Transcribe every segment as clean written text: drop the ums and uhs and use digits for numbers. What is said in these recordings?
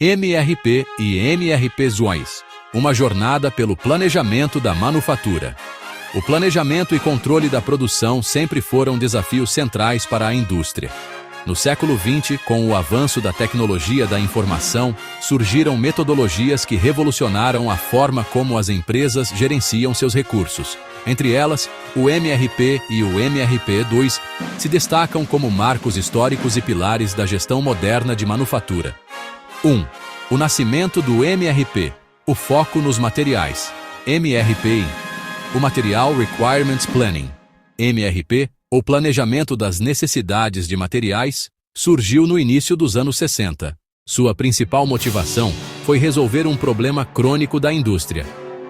MRP e MRP-Zões, uma jornada pelo planejamento da manufatura. O planejamento e controle da produção sempre foram desafios centrais para a indústria. No século XX, com o avanço da tecnologia da informação, surgiram metodologias que revolucionaram a forma como as empresas gerenciam seus recursos. Entre elas, o MRP e o MRP-2 se destacam como marcos históricos e pilares da gestão moderna de manufatura. 1. O nascimento do MRP. O foco nos materiais. MRP. O Material Requirements Planning. MRP, ou Planejamento das Necessidades de Materiais, surgiu no início dos anos 60. Sua principal motivação foi resolver um problema crônico da indústria: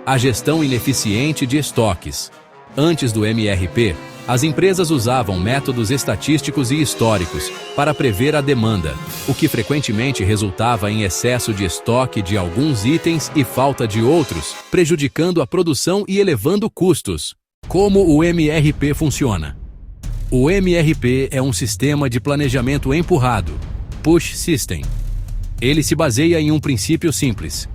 a gestão ineficiente de estoques. Antes do MRP, as empresas usavam métodos estatísticos e históricos para prever a demanda, o que frequentemente resultava em excesso de estoque de alguns itens e falta de outros, prejudicando a produção e elevando custos. Como o MRP funciona? O MRP é um sistema de planejamento empurrado, Push System. Ele se baseia em um princípio simples: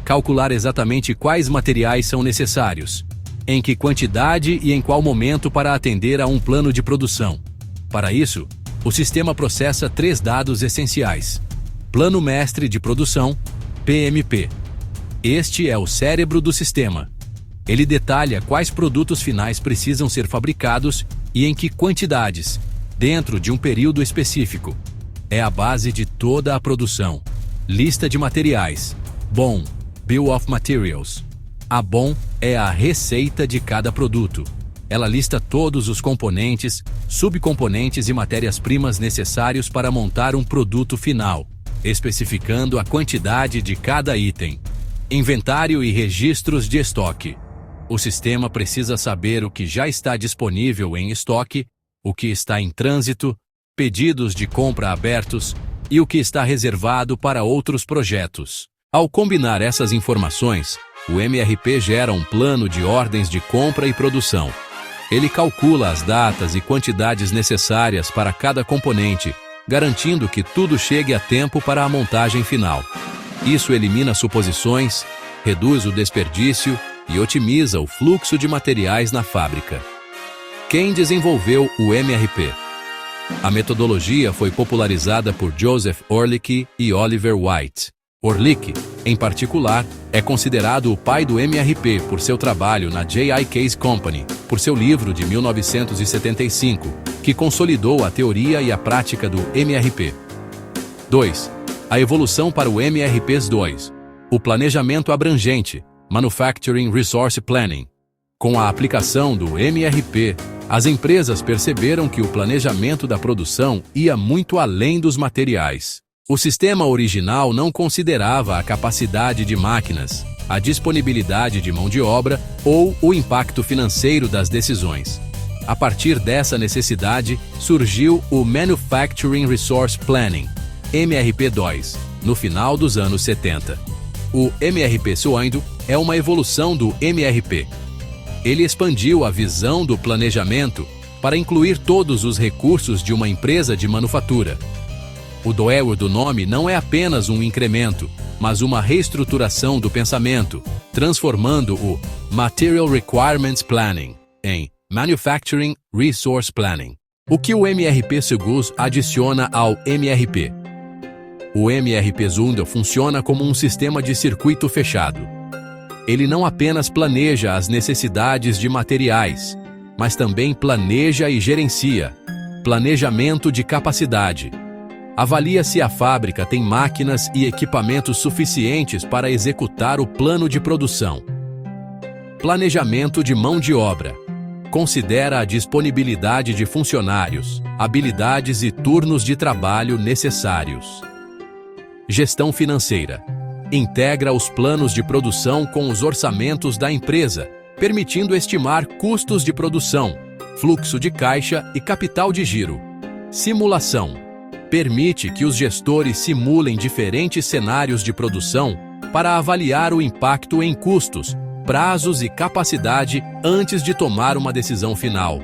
calcular exatamente quais materiais são necessários, em que quantidade e em qual momento para atender a um plano de produção. Para isso, o sistema processa 3 dados essenciais: Plano Mestre de Produção, PMP. Este é o cérebro do sistema. Ele detalha quais produtos finais precisam ser fabricados e em que quantidades, dentro de um período específico. É a base de toda a produção. Lista de materiais. BOM, Bill of Materials. A BOM é a receita de cada produto. Ela lista todos os componentes, subcomponentes e matérias-primas necessários para montar um produto final, especificando a quantidade de cada item. Inventário e registros de estoque. O sistema precisa saber o que já está disponível em estoque, o que está em trânsito, pedidos de compra abertos e o que está reservado para outros projetos. Ao combinar essas informações, o MRP gera um plano de ordens de compra e produção. Ele calcula as datas e quantidades necessárias para cada componente, garantindo que tudo chegue a tempo para a montagem final. Isso elimina suposições, reduz o desperdício e otimiza o fluxo de materiais na fábrica. Quem desenvolveu o MRP? A metodologia foi popularizada por Joseph Orlick e Oliver White. Orlick, em particular, é considerado o pai do MRP por seu trabalho na J.I. Case Company, por seu livro de 1975, que consolidou a teoria e a prática do MRP. 2. A evolução para o MRP-2. O planejamento abrangente, Manufacturing Resource Planning. Com a aplicação do MRP, as empresas perceberam que o planejamento da produção ia muito além dos materiais. O sistema original não considerava a capacidade de máquinas, a disponibilidade de mão de obra ou o impacto financeiro das decisões. A partir dessa necessidade, surgiu o Manufacturing Resource Planning, MRP-2, no final dos anos 70. O MRP-2 é uma evolução do MRP. Ele expandiu a visão do planejamento para incluir todos os recursos de uma empresa de manufatura. O doer do nome não é apenas um incremento, mas uma reestruturação do pensamento, transformando o Material Requirements Planning em Manufacturing Resource Planning. O que o MRP-2 adiciona ao MRP? O MRP-2 funciona como um sistema de circuito fechado. Ele não apenas planeja as necessidades de materiais, mas também planeja e gerencia. Planejamento de capacidade. Avalia se a fábrica tem máquinas e equipamentos suficientes para executar o plano de produção. Planejamento de mão de obra. Considera a disponibilidade de funcionários, habilidades e turnos de trabalho necessários. Gestão financeira. Integra os planos de produção com os orçamentos da empresa, permitindo estimar custos de produção, fluxo de caixa e capital de giro. Simulação. Permite que os gestores simulem diferentes cenários de produção para avaliar o impacto em custos, prazos e capacidade antes de tomar uma decisão final.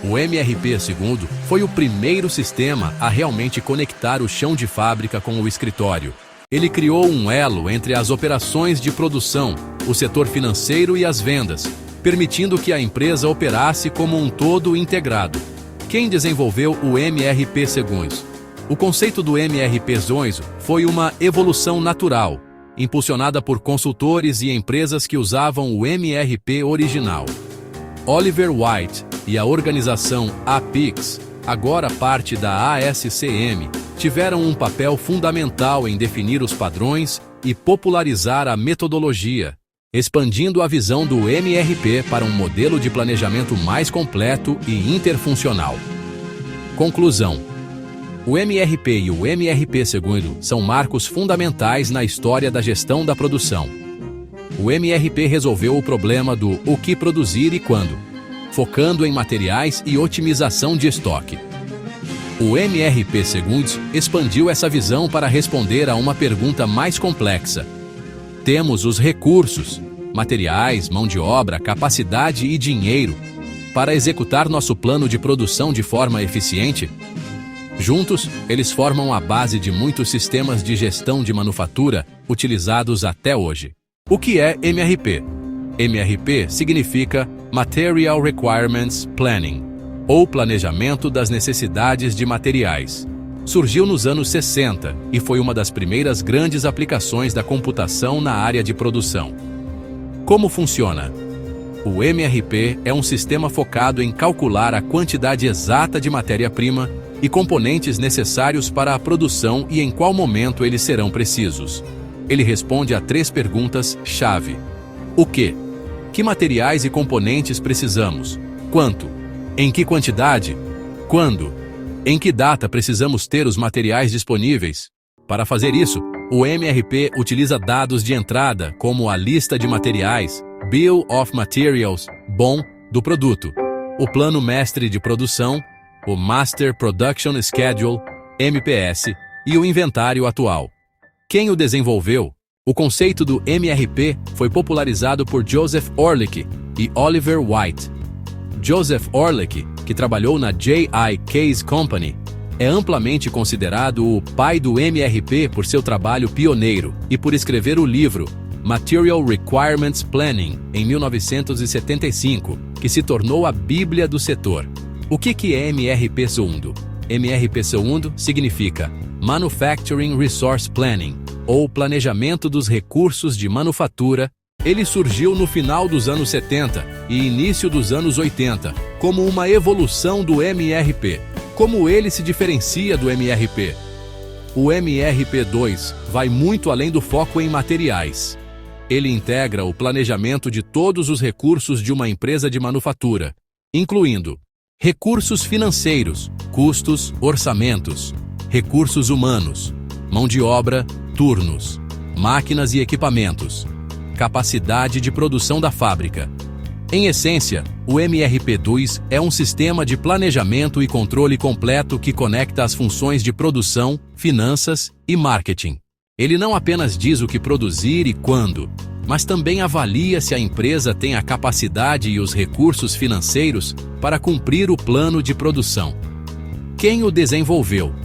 O MRP-2 foi o primeiro sistema a realmente conectar o chão de fábrica com o escritório, Ele criou um elo entre as operações de produção, o setor financeiro e as vendas, permitindo que a empresa operasse como um todo integrado. Quem desenvolveu o MRP Segundos? O conceito do MRP Segundos foi uma evolução natural, impulsionada por consultores e empresas que usavam o MRP original. Oliver White e a organização APIX, agora parte da ASCM, tiveram um papel fundamental em definir os padrões e popularizar a metodologia, expandindo a visão do MRP para um modelo de planejamento mais completo e interfuncional. Conclusão: o MRP e o MRP Segundo são marcos fundamentais na história da gestão da produção. O MRP resolveu o problema do o que produzir e quando, focando em materiais e otimização de estoque. O MRP Segundos expandiu essa visão para responder a uma pergunta mais complexa. Temos os recursos, materiais, mão de obra, capacidade e dinheiro para executar nosso plano de produção de forma eficiente? Juntos, eles formam a base de muitos sistemas de gestão de manufatura utilizados até hoje. O que é MRP? MRP significa Material Requirements Planning, ou Planejamento das Necessidades de Materiais. Surgiu nos anos 60 e foi uma das primeiras grandes aplicações da computação na área de produção. Como funciona? O MRP é um sistema focado em calcular a quantidade exata de matéria-prima e componentes necessários para a produção e em qual momento eles serão precisos. Ele responde a 3 perguntas-chave. O que? Que materiais e componentes precisamos? Quanto? Em que quantidade? Quando? Em que data precisamos ter os materiais disponíveis? Para fazer isso, o MRP utiliza dados de entrada como a lista de materiais, Bill of Materials, BOM, do produto, o plano mestre de produção, o Master Production Schedule, MPS, e o inventário atual. Quem o desenvolveu? O conceito do MRP foi popularizado por Joseph Orlick e Oliver White. Joseph Orlick, que trabalhou na J.I. Case Company, é amplamente considerado o pai do MRP por seu trabalho pioneiro e por escrever o livro Material Requirements Planning, em 1975, que se tornou a Bíblia do setor. O que é MRP Segundo? MRP Segundo significa Manufacturing Resource Planning, ou Planejamento dos Recursos de Manufatura. Ele surgiu no final dos anos 70 e início dos anos 80, como uma evolução do MRP. Como ele se diferencia do MRP? O MRP2 vai muito além do foco em materiais. Ele integra o planejamento de todos os recursos de uma empresa de manufatura, incluindo recursos financeiros, custos, orçamentos, recursos humanos, mão de obra, turnos, máquinas e equipamentos, capacidade de produção da fábrica. Em essência, o MRP2 é um sistema de planejamento e controle completo que conecta as funções de produção, finanças e marketing. Ele não apenas diz o que produzir e quando, mas também avalia se a empresa tem a capacidade e os recursos financeiros para cumprir o plano de produção. Quem o desenvolveu?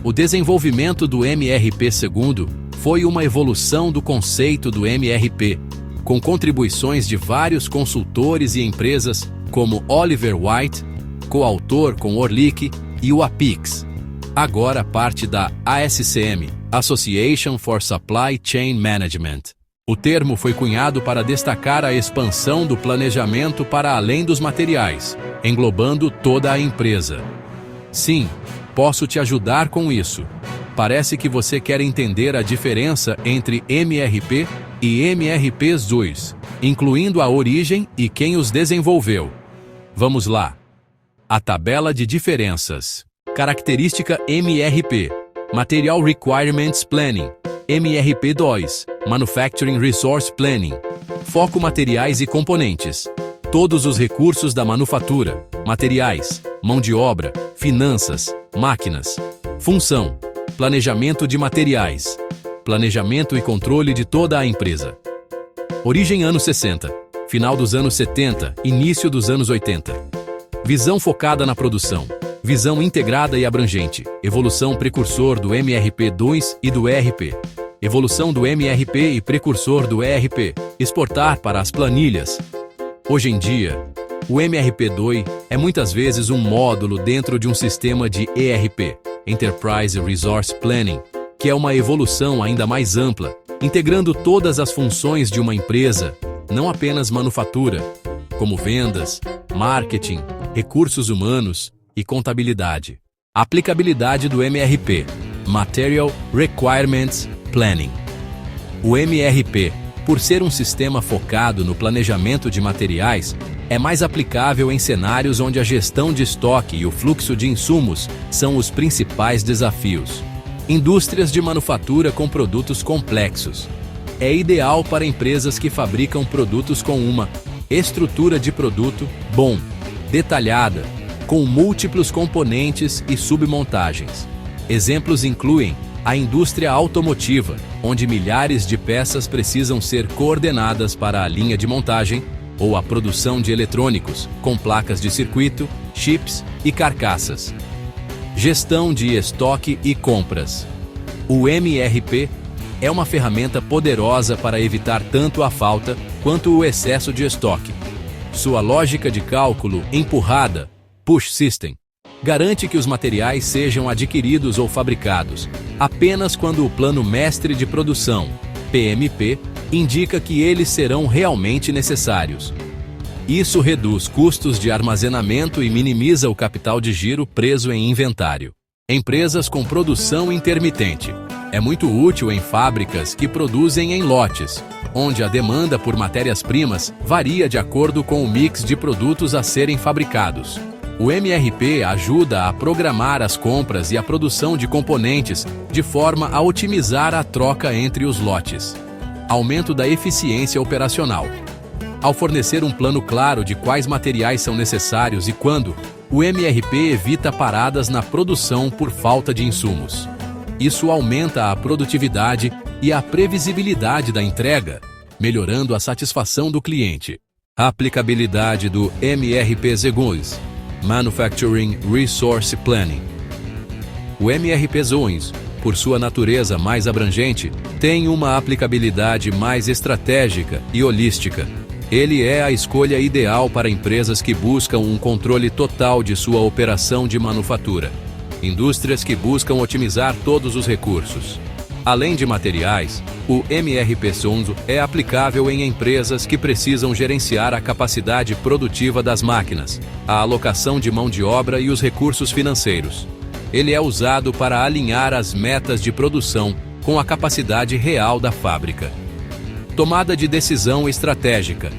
O desenvolvimento do MRP Segundo foi uma evolução do conceito do MRP, com contribuições de vários consultores e empresas como Oliver White, coautor com Orlick, e o APIX, agora parte da ASCM, Association for Supply Chain Management. O termo foi cunhado para destacar a expansão do planejamento para além dos materiais, englobando toda a empresa. Sim, posso te ajudar com isso. Parece que você quer entender a diferença entre MRP e MRP2, incluindo a origem e quem os desenvolveu. Vamos lá. A tabela de diferenças. Característica MRP. Material Requirements Planning. MRP2. Manufacturing Resource Planning. Foco materiais e componentes. Todos os recursos da manufatura. Materiais, mão de obra, finanças, máquinas. Função. Planejamento de materiais. Planejamento e controle de toda a empresa. Origem anos 60. Final dos anos 70, início dos anos 80. Visão focada na produção. Visão integrada e abrangente. Evolução precursor do MRP2 e do ERP. Evolução do MRP e precursor do ERP. Exportar para as planilhas. Hoje em dia, o MRP2 é muitas vezes um módulo dentro de um sistema de ERP, Enterprise Resource Planning, que é uma evolução ainda mais ampla, integrando todas as funções de uma empresa, não apenas manufatura, como vendas, marketing, recursos humanos e contabilidade. Aplicabilidade do MRP, Material Requirements Planning. O MRP, por ser um sistema focado no planejamento de materiais, é mais aplicável em cenários onde a gestão de estoque e o fluxo de insumos são os principais desafios. Indústrias de manufatura com produtos complexos. É ideal para empresas que fabricam produtos com uma estrutura de produto bom, detalhada, com múltiplos componentes e submontagens. Exemplos incluem a indústria automotiva, onde milhares de peças precisam ser coordenadas para a linha de montagem, ou a produção de eletrônicos, com placas de circuito, chips e carcaças. Gestão de estoque e compras. O MRP é uma ferramenta poderosa para evitar tanto a falta quanto o excesso de estoque. Sua lógica de cálculo empurrada, Push System, garante que os materiais sejam adquiridos ou fabricados apenas quando o Plano Mestre de Produção, PMP, indica que eles serão realmente necessários. Isso reduz custos de armazenamento e minimiza o capital de giro preso em inventário. Empresas com produção intermitente. É muito útil em fábricas que produzem em lotes, onde a demanda por matérias-primas varia de acordo com o mix de produtos a serem fabricados. O MRP ajuda a programar as compras e a produção de componentes de forma a otimizar a troca entre os lotes. Aumento da eficiência operacional. Ao fornecer um plano claro de quais materiais são necessários e quando, o MRP evita paradas na produção por falta de insumos. Isso aumenta a produtividade e a previsibilidade da entrega, melhorando a satisfação do cliente. A aplicabilidade do MRP2, Manufacturing Resource Planning. O MRP2, por sua natureza mais abrangente, tem uma aplicabilidade mais estratégica e holística. Ele é a escolha ideal para empresas que buscam um controle total de sua operação de manufatura. Indústrias que buscam otimizar todos os recursos. Além de materiais, o MRP2 é aplicável em empresas que precisam gerenciar a capacidade produtiva das máquinas, a alocação de mão de obra e os recursos financeiros. Ele é usado para alinhar as metas de produção com a capacidade real da fábrica. Tomada de decisão estratégica.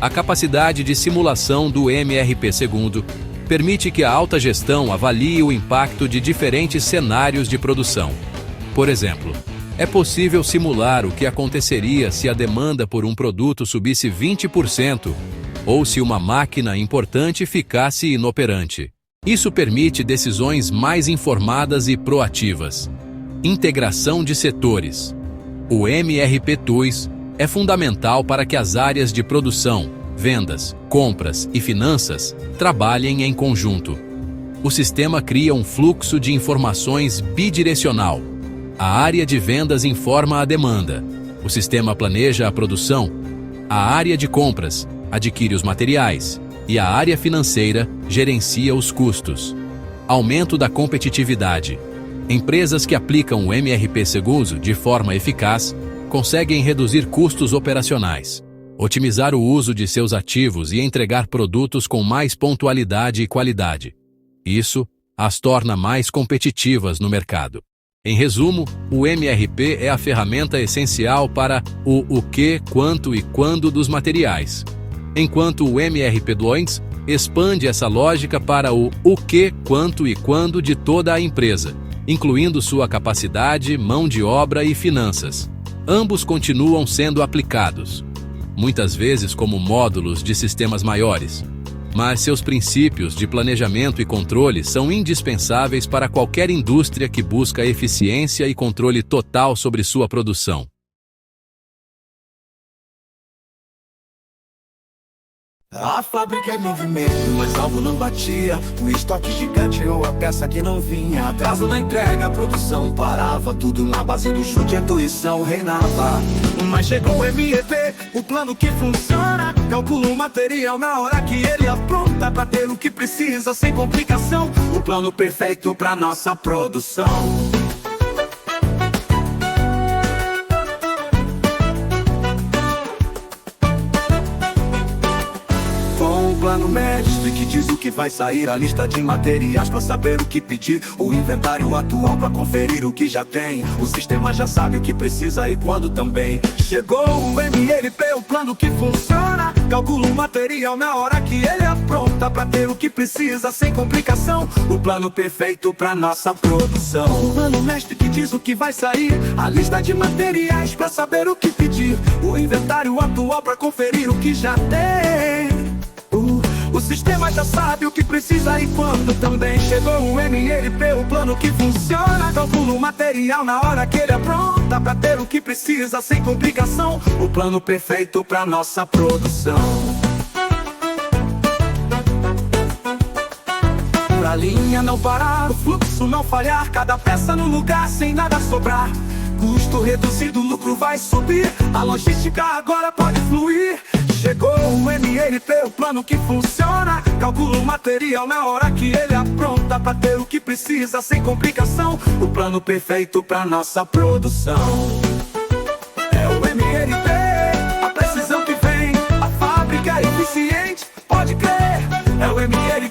A capacidade de simulação do MRP2 permite que a alta gestão avalie o impacto de diferentes cenários de produção. Por exemplo, é possível simular o que aconteceria se a demanda por um produto subisse 20% ou se uma máquina importante ficasse inoperante. Isso permite decisões mais informadas e proativas. Integração de setores. O MRP2 é fundamental para que as áreas de produção, vendas, compras e finanças trabalhem em conjunto. O sistema cria um fluxo de informações bidirecional. A área de vendas informa a demanda. O sistema planeja a produção. A área de compras adquire os materiais. E a área financeira gerencia os custos. Aumento da competitividade. Empresas que aplicam o MRP2 de forma eficaz conseguem reduzir custos operacionais, otimizar o uso de seus ativos e entregar produtos com mais pontualidade e qualidade. Isso as torna mais competitivas no mercado. Em resumo, o MRP é a ferramenta essencial para o que, quanto e quando dos materiais, enquanto o MRP2 expande essa lógica para o que, quanto e quando de toda a empresa, incluindo sua capacidade, mão de obra e finanças. Ambos continuam sendo aplicados, muitas vezes como módulos de sistemas maiores, mas seus princípios de planejamento e controle são indispensáveis para qualquer indústria que busca eficiência e controle total sobre sua produção. A fábrica é movimento, mas algo não batia. O estoque gigante ou a peça que não vinha. Atraso na entrega, a produção parava. Tudo na base do chute, a intuição reinava. Mas chegou o MEP, o plano que funciona. Calcula o material na hora que ele apronta, pra ter o que precisa sem complicação. O plano perfeito pra nossa produção. Plano mestre que diz o que vai sair, a lista de materiais pra saber o que pedir, o inventário atual pra conferir o que já tem, o sistema já sabe o que precisa e quando também. Chegou o MLP, o plano que funciona, calcula o material na hora que ele apronta, pra ter o que precisa sem complicação, o plano perfeito pra nossa produção. O plano mestre que diz o que vai sair, a lista de materiais pra saber o que pedir, o inventário atual pra conferir o que já tem. O sistema já sabe o que precisa e quando também. Chegou o MLP, o plano que funciona, calcula o material na hora que ele apronta, pra ter o que precisa sem complicação, o plano perfeito pra nossa produção. Pra linha não parar, o fluxo não falhar, cada peça no lugar sem nada sobrar. Custo reduzido, lucro vai subir, a logística agora pode fluir. Chegou o MLP, o plano que funciona, calcula o material na hora que ele apronta, pra ter o que precisa sem complicação, o plano perfeito pra nossa produção. É o MLP, a precisão que vem, a fábrica eficiente, pode crer. É o MLP.